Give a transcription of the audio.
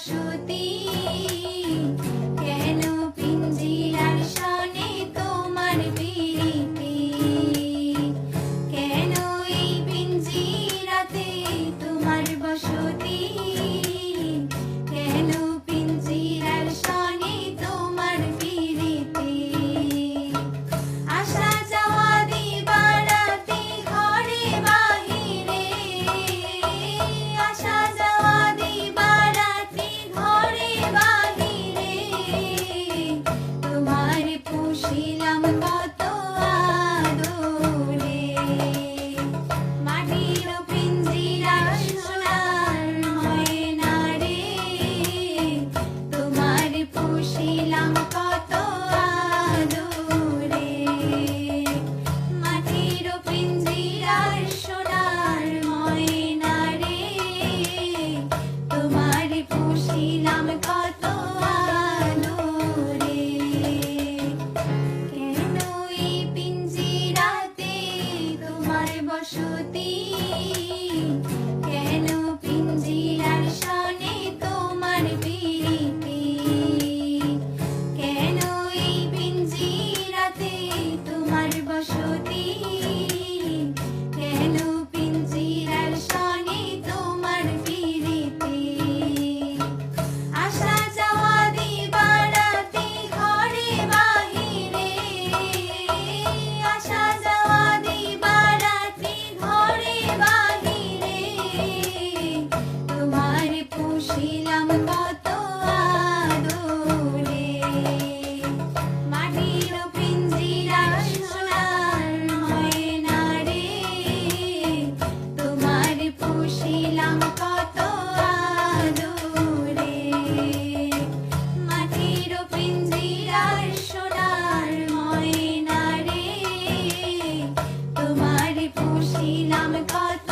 বসতি কেন পিঞ্জিরার সনে তোমার পিরিতি কেন এই পিঞ্জিরাতে তোমার বসতি কেন পিঞ্জিরার সনে তোমার পিরিতি আশা যাওয়া দিবারাতে ঘরে বাহিরে আশা যাওয়া দিবারাতে ঘরে বাহিরে তোমার পুষিলাম কত আদরে মাটির পিঞ্জিরা সোনার ময়না রে তোমার পুষিলাম কত আদরে মাটির পিঞ্জিরার সোনার ময়না রে তোমার পুষিলাম কত আদরে কেন এই পিঞ্জিরাতে তোমার বসতি কেন পিঞ্জিরার সনে তোমার পিরিতি কেন এই পিঞ্জিরাতে তোমার বসতি কেন পিঞ্জিরার সনে তোমার পিরিতি আশা যাওয়া দিবারাতে ঘরে বাহিরে আশা যাওয়া দিবারাতে ঘরে বাহিরে তোমার পুষিলাম কত আদরে মাটির পিঞ্জিরা সোনার ময়না রে তোমার পুষিলাম কত আদরে মাটির পিঞ্জিরার সোনার ময়না রে তোমার পুষিলাম কত